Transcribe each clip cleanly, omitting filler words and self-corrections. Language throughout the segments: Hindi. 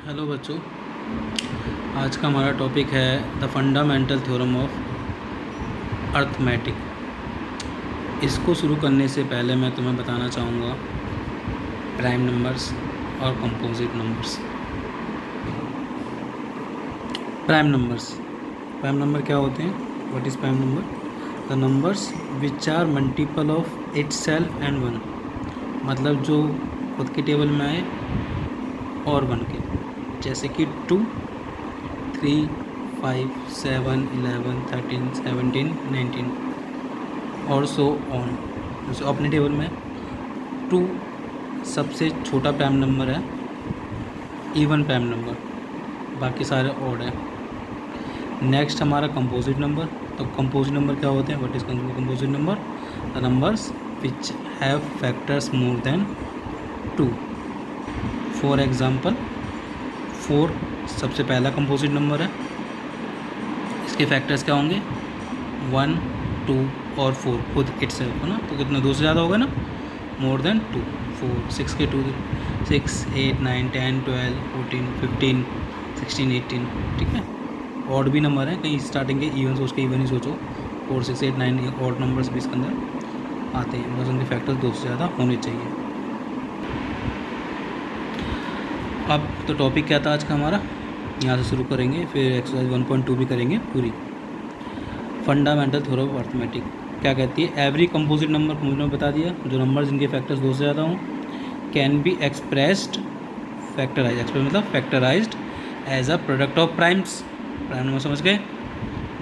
हेलो बच्चों, आज का हमारा टॉपिक है the fundamental theorem of arithmetic. इसको शुरू करने से पहले मैं तुम्हें बताना चाहूँगा प्राइम नंबर्स और कंपोजिट नंबर्स। प्राइम नंबर क्या होते हैं? What is prime number? The numbers which are multiple of itself and one, मतलब जो खुद के टेबल में आए और वन के, जैसे कि 2, 3, 5, 7, 11, 13, 17, 19 और सो ऑन। जैसे अपने टेबल में 2 सबसे छोटा प्राइम नंबर है, इवन प्राइम नंबर, बाकी सारे ऑड है। नेक्स्ट हमारा कंपोजिट नंबर। तो कंपोजिट नंबर क्या होते हैं? What is composite number? The numbers which have factors more than 2। For example 4 सबसे पहला कंपोजिट नंबर है। इसके फैक्टर्स क्या होंगे? 1, 2 और 4 खुद इटसेल्फ है ना, तो कितना 2 से ज़्यादा होगा ना, मोर देन 2, 4, 6 के 2, 6, 8, 9, 10, 12, 14, 15, 16, 18, ठीक है। ऑड भी नंबर है, कहीं स्टार्टिंग के इवन सोच के इवन ही सोचो, 4, 6, 8, 9 ऑड नंबर्स भी इसके अंदर आते हैं, बस उनके फैक्टर्स 2 से ज़्यादा होने चाहिए। अब तो टॉपिक क्या था आज का हमारा, यहाँ से शुरू करेंगे, फिर एक्सरसाइज 1.2 भी करेंगे पूरी। फंडामेंटल थ्योरम ऑफ अर्थमेटिक क्या कहती है? एवरी कंपोजिट नंबर, मुझे बता दिया, जो नंबर जिनके फैक्टर्स 2 से ज़्यादा हों, can be expressed factorize, express मतलब factorized as a product of primes. Prime number समझ गए,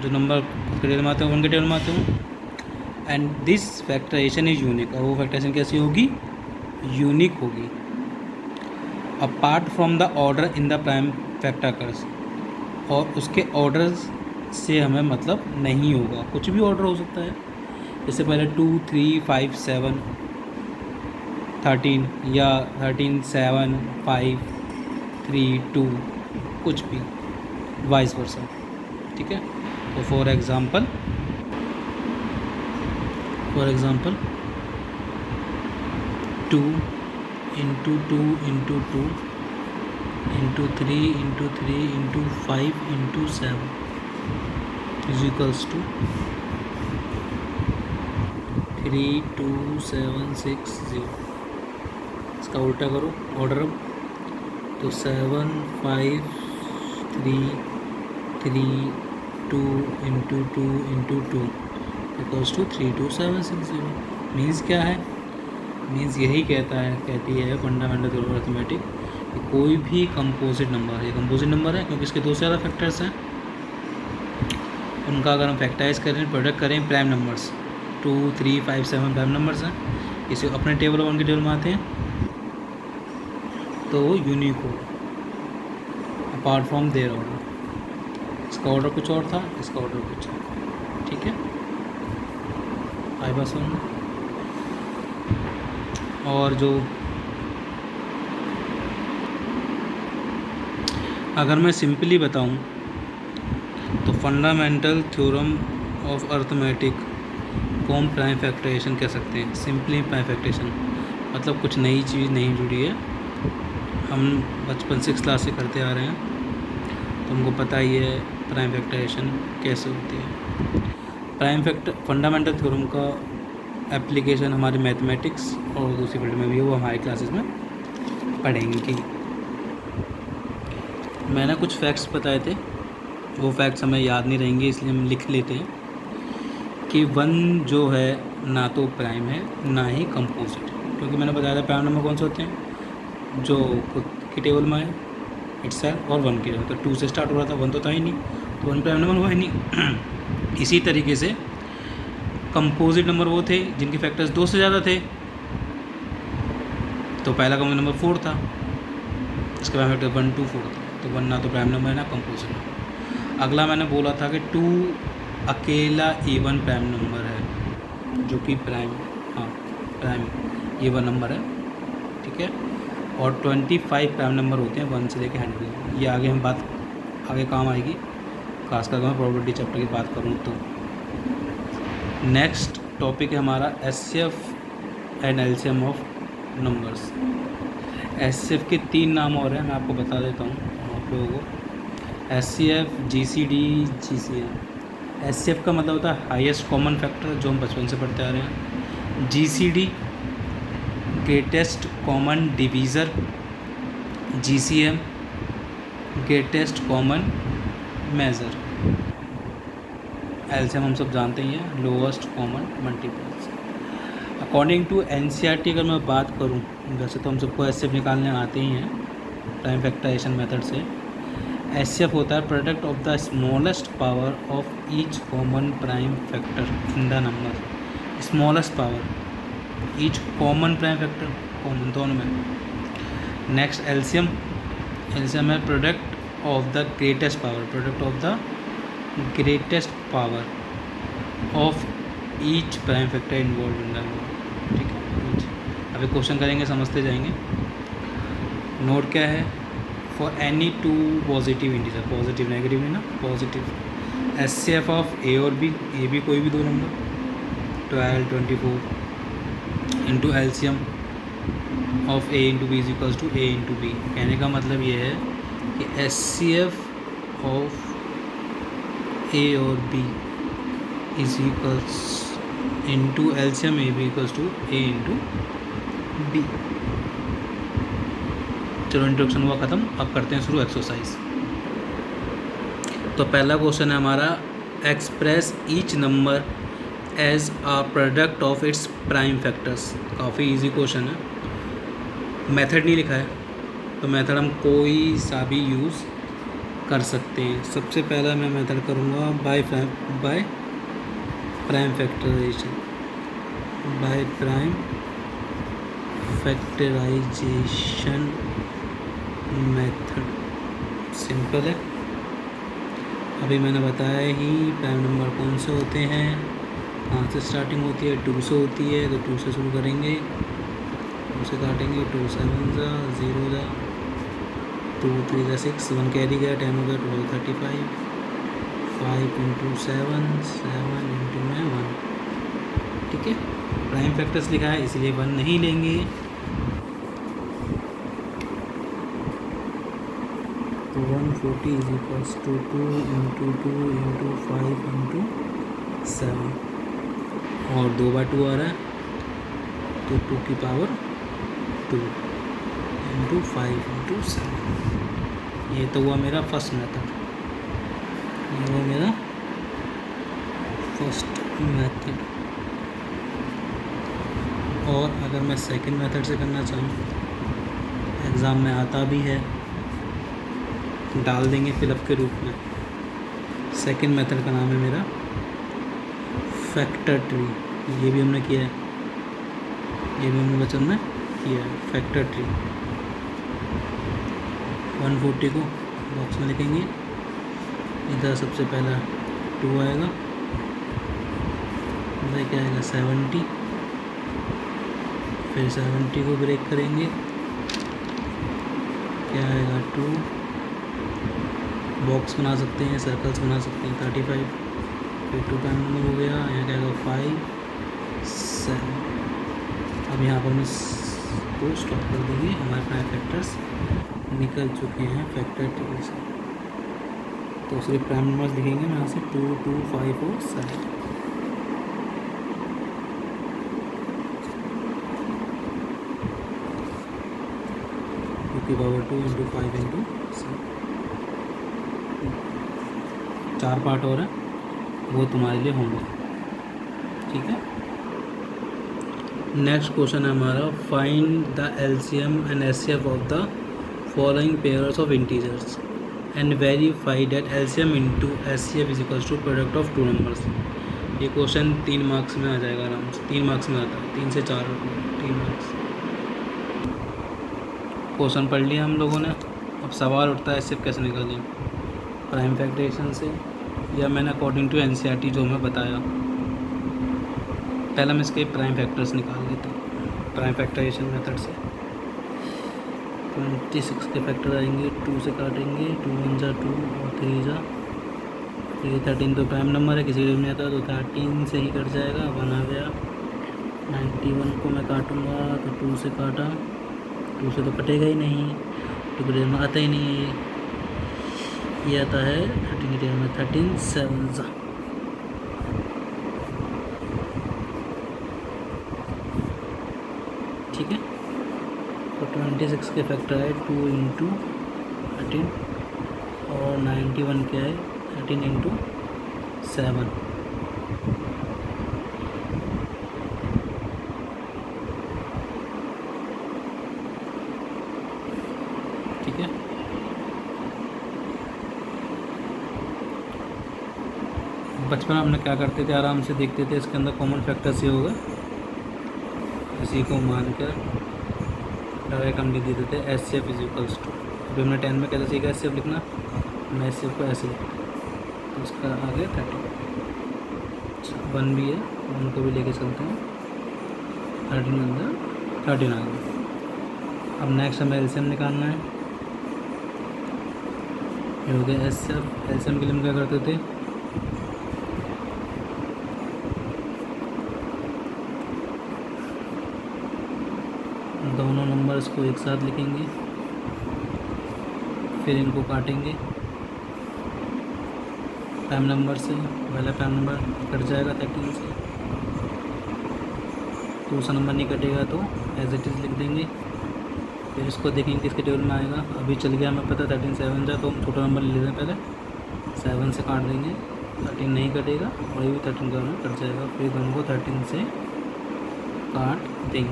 जो नंबर खुद के टेबल में आते हो, वन के टेबल में आते हो। And this factorization is unique, और वो फैक्टराइजेशन कैसी होगी? यूनिक होगी। Apart from the order in the prime factors, और उसके ऑर्डर्स से हमें मतलब नहीं होगा, कुछ भी ऑर्डर हो सकता है। इससे पहले 2, 3, 5, 7, 13 या 13, 7, 5, 3, 2, कुछ भी, वाइस वर्सा, ठीक है। तो for example 2 into 2 into 2 into 3 into 3 into 5 into 7 is equals to 32760। इसका उल्टा करो ऑर्डर अब, तो 7, 5, 3, 3, 2 into 2 into 2 equals to 32760। Means क्या है? मीन्स यही कहती है फंडामेंटल थ्योरम ऑफ अर्थमेटिक, कोई भी कंपोजिट नंबर, ये कंपोजिट नंबर है क्योंकि इसके 2 से ज़्यादा फैक्टर्स हैं, उनका अगर हम फैक्टराइज करें, प्रोडक्ट करें, प्राइम नंबर्स 2, 3, 5, 7 प्राइम नंबर्स हैं, इसे अपने टेबल और उनके टेबल में आते हैं, तो वो यूनिक हो अपार्ट फ्रॉम देयर ऑर्डर। इसका ऑर्डर कुछ और था, इसका ऑर्डर कुछ और, ठीक है। आई बात समझ। और जो अगर मैं सिंपली बताऊं तो फंडामेंटल थ्योरम ऑफ अर्थमेटिक को हम प्राइम फैक्टराइजेशन कह सकते हैं। सिंपली प्राइम फैक्टराइजेशन मतलब कुछ नई चीज़ नहीं जुड़ी है, हम बचपन 6 क्लास से करते आ रहे हैं, तो हमको पता ही है प्राइम फैक्टराइजेशन कैसे होती है। फंडामेंटल थ्योरम का एप्लीकेशन हमारे मैथमेटिक्स और दूसरी फील्ड में भी है, वो हमारी क्लासेस में पढ़ेंगे। मैंने कुछ फैक्ट्स बताए थे, वो फैक्ट्स हमें याद नहीं रहेंगे, इसलिए हम लिख लेते हैं कि 1 जो है ना तो प्राइम है ना ही कंपोजिट, क्योंकि मैंने बताया था प्राइम नंबर कौन से होते हैं, जो खुद के टेबल में है इटसेल्फ, और 1 के, तो 2 से स्टार्ट हो रहा था, 1 तो था ही नहीं, तो 1 प्राइम नंबर हुआ ही नहीं। इसी तरीके से कंपोजिट नंबर वो थे जिनके फैक्टर्स 2 से ज़्यादा थे, तो पहला कंपोजिट नंबर 4 था, इसके बाद फैक्टर 1, 2, 4 था, तो 1 ना तो प्राइम नंबर है ना कंपोजिट नंबर। अगला मैंने बोला था कि 2 अकेला इवन प्राइम नंबर है, जो कि प्राइम इवन नंबर है, ठीक है। और 25 प्राइम नंबर होते हैं 1 से लेकर 100। ये आगे हम बात आगे काम आएगी, खासकर मैं प्रोबेबिलिटी चैप्टर की बात करूँ तो। नेक्स्ट टॉपिक है हमारा HCF and LCM of numbers. HCF के 3 नाम और हैं, मैं आपको बता देता हूँ आप लोगों को। HCF, GCD, GCM. एचसीएफ का मतलब होता है हाईएस्ट कॉमन फैक्टर, जो हम बचपन से पढ़ते आ रहे हैं। GCD greatest common divisor. GCM greatest common measure. LCM हम सब जानते ही हैं, lowest common multiples. According to NCERT अगर मैं बात करूं, वैसे तो हम सबको एचसीएफ निकालने आते ही हैं प्राइम फैक्टराइजेशन मेथड से। एचसीएफ होता है product of the smallest power of each common prime factor in the number. Smallest power each common prime factor, common दोनों में। Next LCM. एलसीएम है product of the greatest power, product of the greatest power of each prime factor involve in the number. ठीक है, अभी क्वेश्चन करेंगे, समझते जाएंगे। नोट क्या है? For any two positive integer, positive negative है ना, पॉजिटिव। एचसीएफ ऑफ ए और बी, ए बी कोई भी दो number, 12, 24 into LCM of A into B is equals to A into B. कहने का मतलब ये है कि एचसीएफ ऑफ ए और B is equals into LCM A B equals to A into B. चलो इंट्रोडक्शन हुआ ख़त्म, अब करते हैं शुरू एक्सरसाइज। तो पहला क्वेश्चन है हमारा, express each number as a product of its prime factors. काफ़ी इजी क्वेश्चन है, मेथड नहीं लिखा है, तो मेथड हम कोई सा भी यूज़ कर सकते हैं। सबसे पहला मैं मेथड करूँगा by prime factorization, by prime factorization method. Simple है, अभी मैंने बताया ही प्राइम नंबर कौन से होते हैं, कहाँ से स्टार्टिंग होती है, 2 से होती है, तो 2 से शुरू करेंगे, 2 से काटेंगे, 2 7 जा 0 जा, 2 3 जा 6, 1 कैरी गया, 10 हो गया, 12 35, 5 इंटू 7, 7 इंटू में 1। ठीक है, प्राइम फैक्टर्स लिखा है इसलिए 1 नहीं लेंगे। तो 140 is equals to 2 into 2 into 5 into 7, और 2 बार 2 आ रहा है, तो 2 की पावर 2 इंटू 5 इंटू 7। ये तो हुआ मेरा फर्स्ट मेथड, ये हुआ मेरा फर्स्ट मेथड। और अगर मैं सेकंड मेथड से करना चाहूँ, एग्ज़ाम में आता भी है, डाल देंगे फिलअप के रूप में। सेकंड मेथड का नाम है मेरा फैक्टर ट्री, ये भी हमने किया है, ये भी हमने बचपन में किया है, फैक्टर ट्री। 140 को बॉक्स में लिखेंगे, इधर सबसे पहला 2 आएगा, इधर क्या आएगा 70, फिर 70 को ब्रेक करेंगे, क्या आएगा 2, बॉक्स बना सकते हैं, सर्कल्स बना सकते हैं, 35, फिर 2 प्राइम नंबर हो गया, यहाँ क्या आएगा 5 7। अब यहाँ पर हम इसको स्टॉप कर देंगे, हमारे प्राइम फैक्टर्स निकल चुके हैं फैक्टर ट्री से। तो सिर्फ प्राइम नंबर्स लिखेंगे यहाँ से 2 2 5 और 7। की पावर 2 इंटू 5 इंटू 7, 4 पार्ट और है, वो तुम्हारे लिए होंगे। ठीक है, नेक्स्ट क्वेश्चन है हमारा, find the LCM and HCF of the following pairs of integers and verify that LCM into HCF is equals to product of 2 numbers. ये क्वेश्चन 3 मार्क्स में आ जाएगा आराम से, 3 मार्क्स में आता है, 3 से 4 3 मार्क्स। क्वेश्चन पढ़ लिया हम लोगों ने, अब सवाल उठता है एचसीएफ कैसे निकालें, प्राइम फैक्टराइजेशन से या मैंने अकॉर्डिंग टू एनसीईआरटी जो मैं बताया। पहले मैं इसके प्राइम फैक्टर्स निकाल लेता हूँ प्राइम फैक्टराइजेशन मेथड से। 26 के फैक्टर आएंगे, 2 से काटेंगे, 2 1 जा 2 और 3 जा 13 तो प्राइम नंबर है, किसी में आता है तो 13 से ही कट जाएगा, 1 आ गया। 91 को मैं काटूँगा तो 2 से काटा, 2 से तो कटेगा ही नहीं, 2 के टेबल में आता ही नहीं है। ये आता है 13 के टेबल में, 13 7 ठीक है। तो 26 के फैक्टर है 2 इंटू 13 और 91 क्या है 13 इंटू 7। ठीक है। बचपन में हमने क्या करते थे, आराम से देखते थे इसके अंदर कॉमन फैक्टर से होगा, इसी को मानकर डायरेक्ट हम लिख देते थे H C F is equals to. अभी हमने 10 में कैसे सीखा एच सी एफ लिखना, मैं एच सी एफ को ऐसे लिखता हूँ, तो उसका आगे 30 1 भी है, 1 को भी लेके चलते हैं, 13 अंदर 13 आ गया। अब नेक्स्ट हमें एलसीएम निकालना है। ये हो गया एच सी एफ। एलसीएम के लिए हम क्या करते थे, दोनों नंबर्स को एक साथ लिखेंगे, फिर इनको काटेंगे प्राइम नंबर से। पहला प्राइम नंबर कट जाएगा 13 से, दूसरा नंबर नहीं कटेगा तो एज इट इज़ लिख देंगे। फिर इसको देखेंगे किसके टेबल में आएगा। अभी चल गया हमें पता 13 7 जा, तो हम छोटा नंबर ले लेते हैं, पहले 7 से काट देंगे, 13 नहीं कटेगा और ये भी 13 का कट जाएगा। फिर दोनों को 13 से काट देंगे,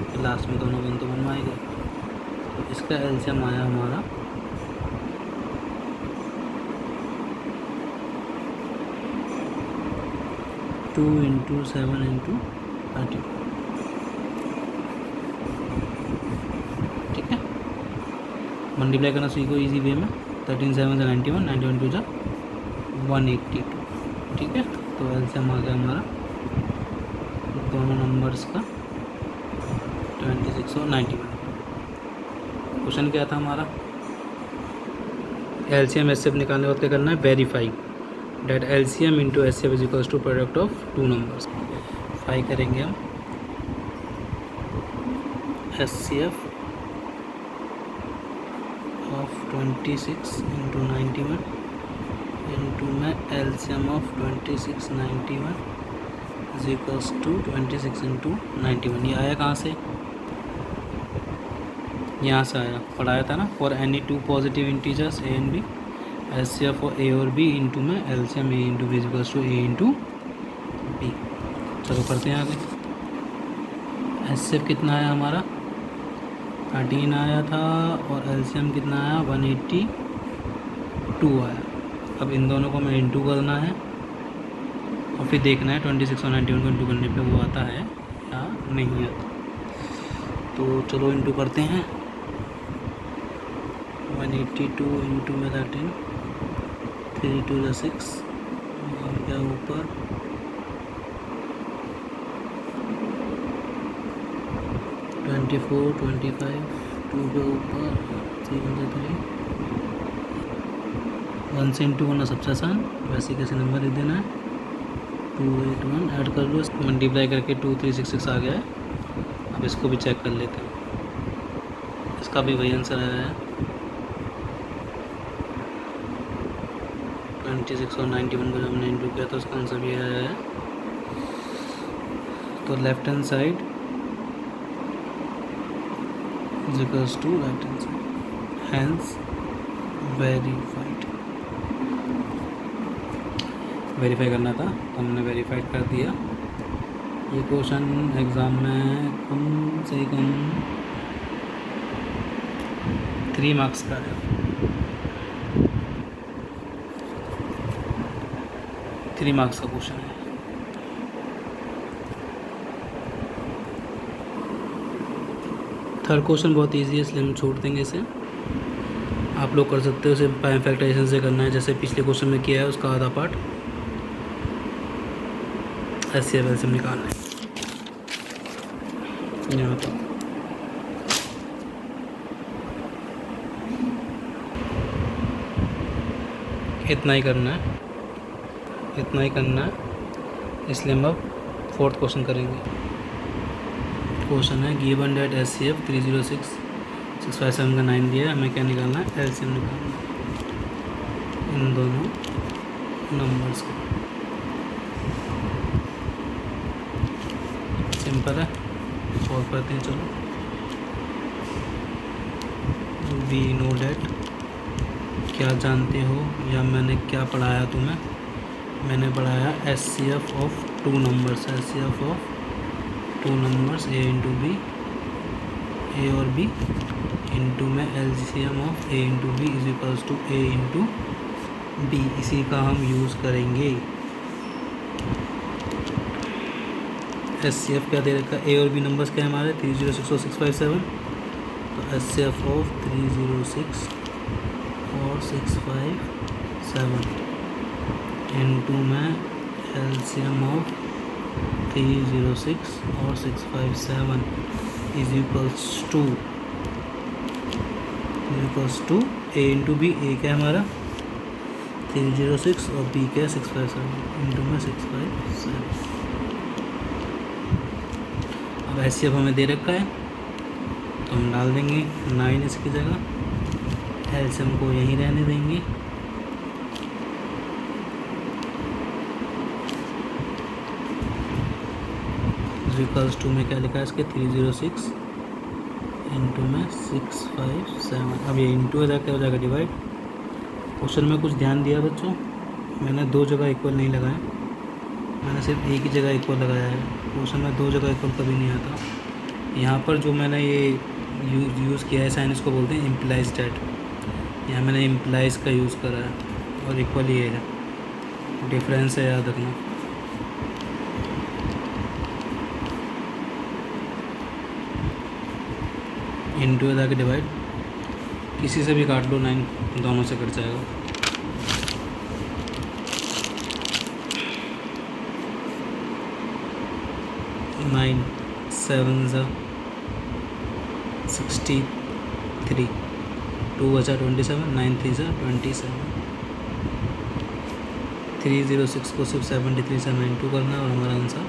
फिर लास्ट में दोनों 1 तो 1 आएगा। तो इसका एलसीएम आया हमारा 2 इंटू 7 इंटू 13। ठीक है। मल्टीप्लाई करना सीखो इजी वे में। 13 7 से 91, 91 टू जा 182। ठीक है। तो एलसीएम आ गया हमारा दोनों नंबर्स का 26 और 91। क्वेश्चन क्या था हमारा, एलसीएम एचसीएफ निकालने के बाद क्या करना है, verify that LCM into HCF is equals to product of 2 numbers. फाई करेंगे हम एचसीएफ ऑफ 26 इंटू 91 इंटू में LCM of 26 91 is equals to 26 into 91। ये आया कहाँ से, यहाँ से आया, पढ़ाया था ना, for any 2 positive integers A and B HCF for A और बी इंटू में LCM A into B is equals to A into B. चलो करते हैं आगे। एचसीएफ कितना आया हमारा 13 आया था और एलसीएम कितना आया 182 आया। अब इन दोनों को हमें इंटू करना है और फिर देखना है 26 और 91 को इंटू करने पे वो आता है या नहीं आता। तो चलो इंटू करते हैं। 182 इंटू में 13, 3 2 6 क्या ऊपर 24 25 2 के ऊपर 3 3 1 से इंटू करना सबसे आसान, वैसे कैसे नंबर लिख देना है 281 ऐड कर लो, मल्टीप्लाई करके 2366 आ गया है। अब इसको भी चेक कर लेते हैं, इसका भी वही आंसर आया है 26 और 91 को जब हमने इंटू किया तो उसका आंसर भी आया है। तो left hand side is equals to right hand side, hence verified. Verify करना था तो हमने वेरीफाइड कर दिया। ये क्वेश्चन एग्ज़ाम में कम से कम 3 मार्क्स का है, 3 मार्क्स का क्वेश्चन है। थर्ड क्वेश्चन बहुत इजी है इसलिए हम छोड़ देंगे इसे, आप लोग कर सकते हो। इसे प्राइम फैक्टराइजेशन से करना है जैसे पिछले क्वेश्चन में किया है, उसका आधा पार्ट एचसीएफ एलसीएम निकालना है। यहाँ तक इतना ही करना है, इतना ही करना है, इसलिए हम अब फोर्थ क्वेश्चन करेंगे। क्वेश्चन है गिवन डेट SCF 306,657 का 9 दिया है, हमें क्या निकालना है, LCM निकालना है इन दोनों नंबर्स का। सिंपल है, सॉल्व करते हैं। चलो, वी नो डेट, क्या जानते हो या मैंने क्या पढ़ाया तुम्हें, मैंने पढ़ाया SCF of two numbers, SCF of two numbers A into B, A और B इंटू में LCM of A into B is equals to A into B. इसी का हम यूज़ करेंगे। SCF क्या दे रखा है, A और B नंबर्स क्या है हमारे, 306 और 657, तो SCF ऑफ 306 और 657 इंटू में LCM ऑफ 306 और 657 is equals to A into B. A क्या है हमारा 306 और B क्या है 657 इंटू में 657। अब SCF हमें दे रखा है तो हम डाल देंगे 9 इसकी जगह, LCM को यहीं रहने देंगे, इक्वल्स टू में क्या लिखा है इसके 306 इंटू में 657। अब ये इंटू है क्या हो जाएगा डिवाइड। क्वेश्चन में कुछ ध्यान दिया बच्चों, मैंने दो जगह इक्वल नहीं लगाया, मैंने सिर्फ एक ही जगह इक्वल लगाया है। क्वेश्चन में दो जगह इक्वल कभी नहीं आता। यहाँ पर जो मैंने ये यूज़ किया है साइन, इसको बोलते हैं इम्प्लाइज डेट। यहाँ मैंने इम्प्लाइज का यूज़ करा है और इक्वल ये है, डिफरेंस है, याद रखना। इंटू है जाके डिवाइड, किसी से भी काट लो 9, दोनों से कट जाएगा। नाइन 7 63, 2 बचा 27, 9 3 27, 306 को सिर्फ 73 से 92 करना और हमारा आंसर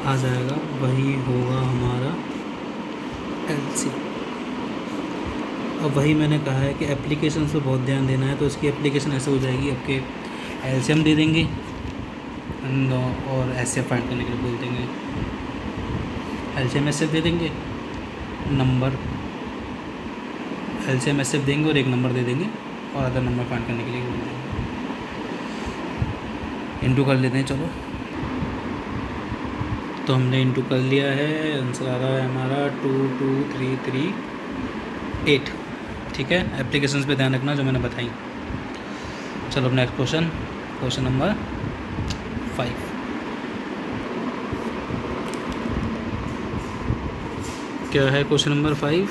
आ जाएगा, वही होगा हमारा LC। अब वही मैंने कहा है कि एप्लीकेशन पे बहुत ध्यान देना है, तो इसकी एप्लीकेशन ऐसे हो जाएगी, आपके LCM दे देंगे और SCF फाइंड करने के लिए बोल देंगे। LCM SCF दे देंगे, नंबर LCM SCF देंगे और एक नंबर दे देंगे और अदर नंबर फाइंड करने के लिए बोल देंगे। इंटू कर लेते हैं। चलो, तो हमने इंटू कर लिया है, आंसर आ रहा है हमारा 22338। ठीक है, एप्लीकेशंस पे ध्यान रखना जो मैंने बताई। चलो अब नेक्स्ट क्वेश्चन, क्वेश्चन नंबर 5। क्या है question number 5?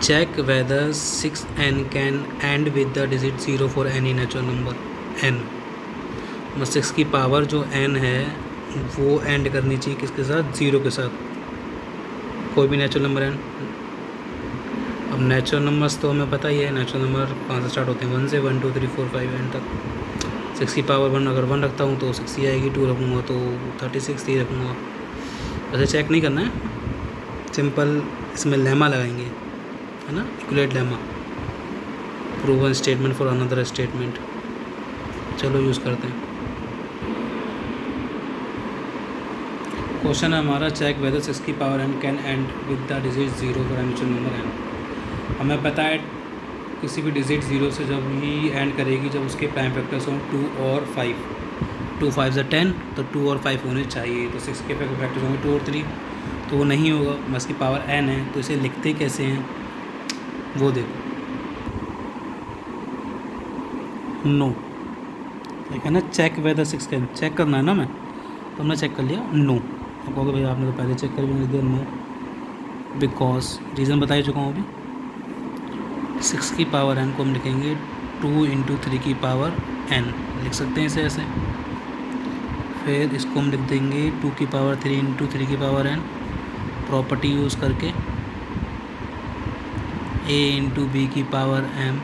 Check whether 6n can end with the digit 0 for any natural number n। 6 की पावर जो n है वो एंड करनी चाहिए किसके साथ, 0 के साथ, कोई भी नेचुरल नंबर n। अब नेचुरल नंबर्स तो हमें पता ही है, नेचुरल नंबर 5 से स्टार्ट होते हैं, 1 से 1 2 3 4 5 एंड तक। 6 की पावर 1 अगर 1 रखता हूँ तो 6 ही आएगी, 2 रखूँगा तो 36 3 रखूँगा। वैसे चेक नहीं करना है, सिंपल इसमें लेमा लगाएंगे, है ना, Euclid lemma, proven statement for another statement. चलो यूज़ करते हैं। क्वेश्चन है हमारा, चेक वेदर 6 की power n can end with the digit 0 for any natural number n। हमें पता है किसी भी डिजिट 0 से जब ही एंड करेगी जब उसके प्राइम फैक्टर्स हों 2 और 5। 2 5 से 10, तो 2 और 5 होने चाहिए। तो 6 के फैक्टर्स होंगे 2 और 3, तो वो नहीं होगा, बस की पावर n है। तो इसे लिखते कैसे हैं वो देखो, नो ठीक है ना, चेक वेदर 6 कैन, चेक करना है ना, मैं तो हमने चेक कर लिया नो। अब कहोगे भाई आपने तो पहले चेक कर भी लिख दिया नो, बिकॉज रीज़न बता ही चुका हूँ अभी। 6 की पावर n को हम लिखेंगे 2 इंटू 3 की पावर n, लिख सकते हैं इसे ऐसे। फिर इसको हम लिख देंगे 2 की पावर 3 इंटू 3 की पावर n, प्रॉपर्टी यूज़ करके a इंटू बी की power m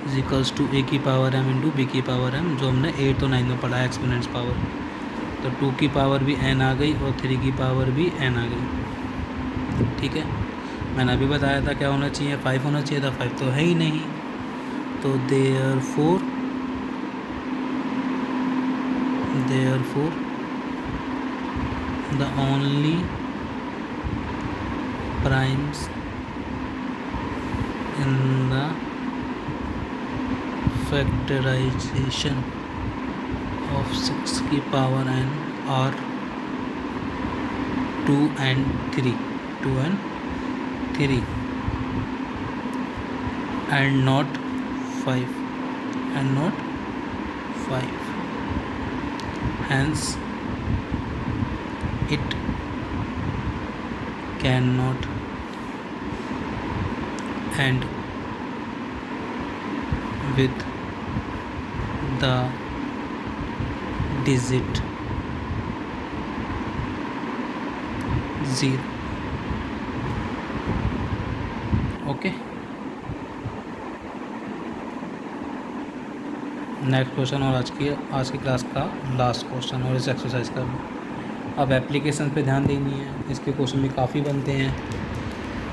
is equals to a की पावर m इंटू बी की पावर m, जो हमने 8 और 9 में पढ़ा है एक्सपोनेंट्स पावर। तो 2 की पावर भी n आ गई और 3 की पावर भी n आ गई। ठीक है, मैंने अभी बताया था क्या होना चाहिए, 5 होना चाहिए था, 5 तो है ही नहीं। तो therefore the only primes in the factorization of 6 की power n are 2 and 3 and not 5 hence it cannot end with the digit 0। Okay, next question और आज की क्लास का लास्ट क्वेश्चन और इस एक्सरसाइज का भी। अब एप्लीकेशन पे ध्यान देनी है, इसके क्वेश्चन भी काफ़ी बनते हैं।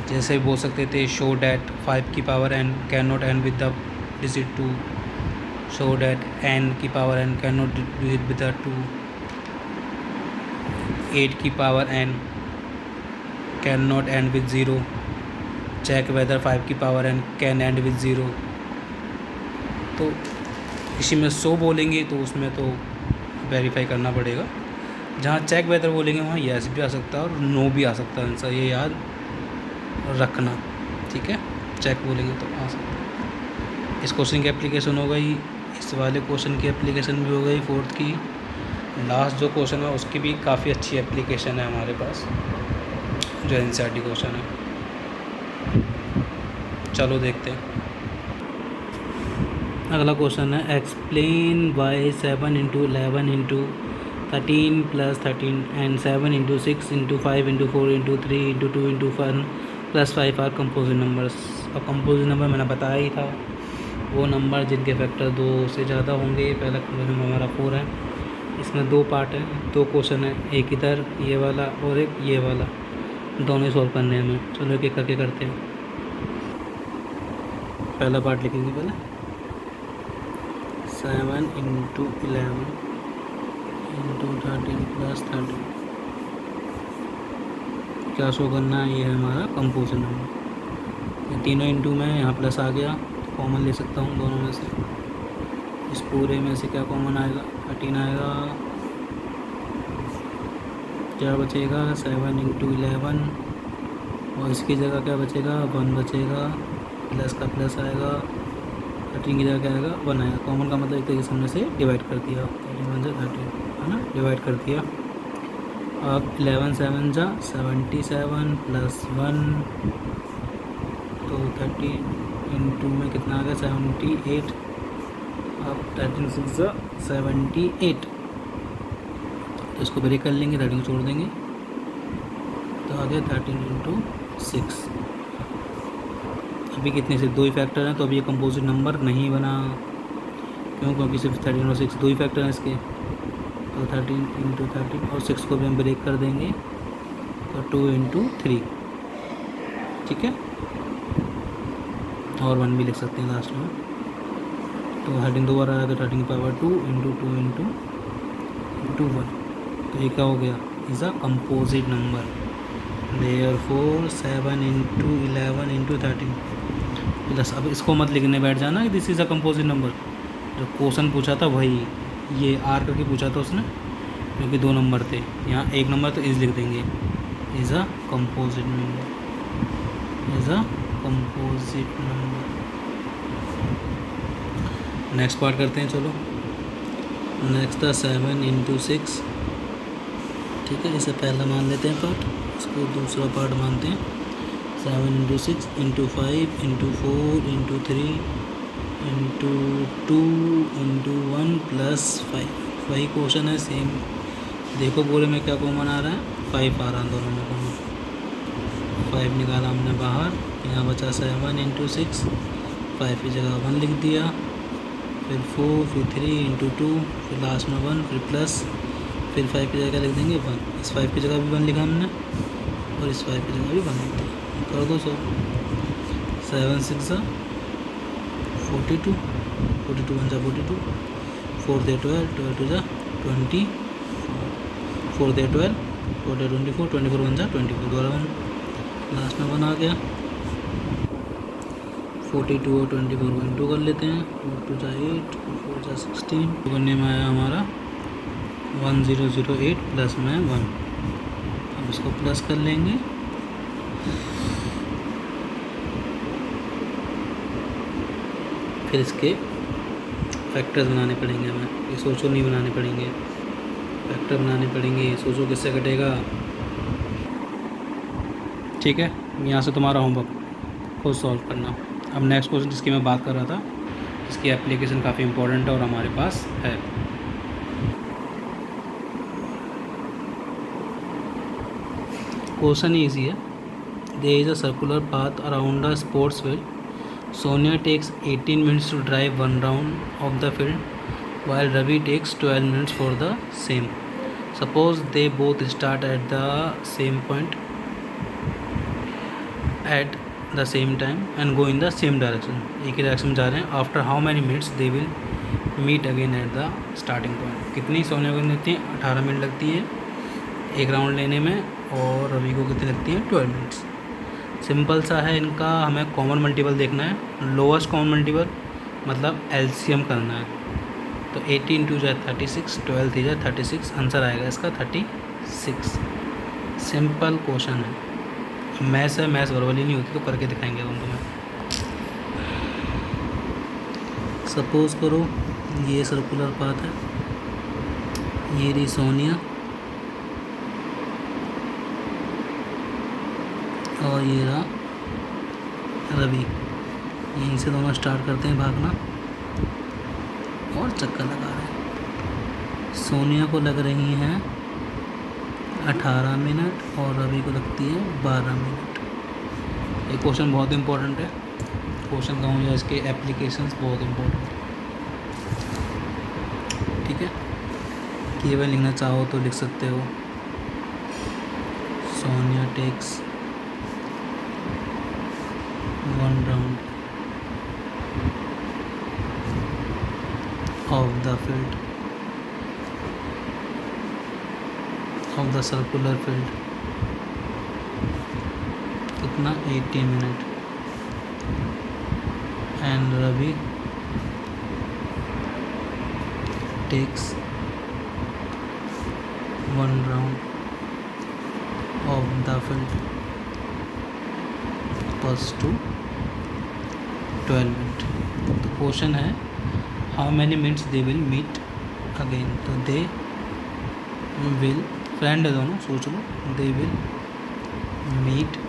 जैसे बोल सकते थे शो डैट 5 की power n can not end with the digit 2, show that n की power n can not digit with the 2, 8 की power n can not end with 0, check whether 5 की power n can end with 0। तो इसी में 100 बोलेंगे तो उसमें तो वेरीफाई करना पड़ेगा। जहाँ चेक वेदर बोलेंगे वहाँ येस भी आ सकता है और नो भी आ सकता है आंसर, ये याद रखना। ठीक है, चेक बोलेंगे तो आ सकता है। इस क्वेश्चन की एप्लीकेशन हो गई, इस वाले क्वेश्चन की एप्लीकेशन भी हो गई, फोर्थ की। लास्ट जो क्वेश्चन है उसकी भी काफ़ी अच्छी एप्लीकेशन है हमारे पास, जो एनसीईआरटी क्वेश्चन है। चलो देखते हैं। अगला क्वेश्चन है explain why 7 into 11 into 13 plus 13 and 7 into 6 into 5 into 4 into 3 into 2 into 1 plus 5 are composite numbers. अब कंपोजिट नंबर मैंने बताया ही था, वो नंबर जिनके फैक्टर 2 से ज़्यादा होंगे। पहला कंपोजिट नंबर हमारा 4 है। इसमें 2 पार्ट हैं, 2 क्वेश्चन है, एक इधर ये वाला और एक ये वाला, दोनों ही सॉल्व करने हैं हमें। चलो एक एक करके करते हैं। पहला पार्ट लिखेंगे पहले 7 इंटू 11 इंटू 13 प्लस 13 क्या शो करना है, ये है हमारा कंपोजिट नंबर। ये तीनों इंटू में यहाँ प्लस आ गया, तो कॉमन ले सकता हूँ दोनों में से। इस पूरे में से क्या कॉमन आएगा, 13 आएगा। क्या बचेगा 7 इंटू 11 और इसकी जगह क्या बचेगा 1 बचेगा, प्लस का प्लस आएगा, 13 की जगह क्या आएगा 1 आएगा। कॉमन का मतलब एक तरीके से हमने से डिवाइड कर दिया, 13 से 13 है ना, डिवाइड कर दिया। अब 11 7 जा 77 प्लस 1, तो 13 इंटू में कितना आ गया 78। अब 13 6 जा 78, तो इसको ब्रेक कर लेंगे, 13 छोड़ देंगे, तो आ गया 13 इंटू 6। अभी कितने से 2 ही फैक्टर हैं, तो अभी ये कंपोजिट नंबर नहीं बना। क्यों, क्योंकि सिर्फ 13 और 6 2 ही फैक्टर हैं इसके। तो 13 इंटू 13 और 6 को भी हम ब्रेक कर देंगे, तो 2 इंटू 3। ठीक है, और 1 भी लिख सकते हैं लास्ट में। तो 13 दो बार आया तो 13 की पावर 2 इंटू 2 इंटू 1, तो ये क्या हो गया, is a composite number. Therefore 7 into 11 into 13 plus. अब इसको मत लिखने बैठ जाना कि this is a composite number. जो क्वेश्चन पूछा था वही, ये आर करके पूछा था उसने, क्योंकि 2 नंबर थे, यहाँ 1 नंबर तो इज लिख देंगे, is a composite number, is a composite number. Next part करते हैं। चलो नेक्स्ट था 7 इंटू 6। ठीक है, इसे पहला मान लेते हैं पार्ट, इसको दूसरा पार्ट मानते हैं। 7 into 6 into 5 into 4 into 3 into 2 into 1 plus 5। वही क्वेश्चन है सेम। देखो पूरे में क्या कॉमन आ रहा है, 5 आ रहा है दोनों में कॉमन। 5 निकाला हमने बाहर, यहाँ बचा 7 इंटू 6, 5 की जगह 1 लिख दिया, फिर 4, फिर 3 इंटू 2, फिर लास्ट में 1, फिर प्लस फिर 5 की जगह लिख देंगे 1, इस 5 की जगह भी 1 लिखा हमने और इस 5 की जगह भी 1 लिख दिया। कर दो 100, 7 6 42, 42 1 42, 4 से 12, 12 2 20, 4 से 12, 4 से 24, 24 1 24, दोबारा 1, लास्ट में 1 आ गया। 42 और 24 को इंटू कर लेते हैं, 4 2 8, 4 16, करने में आया हमारा 1008 प्लस में 1। अब इसको प्लस कर लेंगे, फिर इसके फैक्टर्स बनाने पड़ेंगे हमें, ये सोचो नहीं बनाने पड़ेंगे, फैक्टर बनाने पड़ेंगे। ये सोचो किससे कटेगा, ठीक है। यहाँ से तुम्हारा होमवर्क खुद सॉल्व करना। अब नेक्स्ट क्वेश्चन जिसकी मैं बात कर रहा था, इसकी एप्लीकेशन काफ़ी इंपॉर्टेंट है और हमारे पास है। क्वेश्चन ईजी है। There is a circular path around the sports field. Sonia takes 18 minutes to drive one round of the field, while Ravi takes 12 minutes for the same. Suppose they both start at the same point at the same time and go in the same direction. एक ही डायरेक्शन में जा रहे हैं. After how many minutes they will meet again at the starting point. कितनी सोनिया को लगती है? 18 मिनट लगती है एक राउंड लेने में, और रवि को कितनी लगती है? 12 मिनट्स। सिंपल सा है इनका, हमें कॉमन मल्टीपल देखना है, लोएस्ट कॉमन मल्टीपल मतलब एलसीएम करना है। तो 18 2 जाए 36, 12 3 जाए 36, आंसर आएगा इसका 36। सिंपल क्वेश्चन है, मैथ्स है, मैथ्स वर्बली नहीं होती तो करके दिखाएंगे हम तुम्हें। सपोज करो ये सर्कुलर पाथ है, ये रही सोनिया और ये रहा रवि। यहीं से दोनों स्टार्ट करते हैं भागना और चक्कर लगा रहे हैं। सोनिया को लग रही हैं 18 मिनट और रवि को लगती है 12 मिनट। ये क्वेश्चन बहुत इंपॉर्टेंट है, क्वेश्चन कहूँ या इसके एप्लीकेशंस बहुत इंपॉर्टेंट है, ठीक है। केवल लिखना चाहो तो लिख सकते हो, Sonia takes 1 round of the field, of the circular field, कितना 18 minute, and Ravi takes 1 round of the field equals to 12 minute. तो क्वेश्चन है how many minutes they will meet again. तो दे विल, फ्रेंड है दोनों, सोच लो, दे विल मीट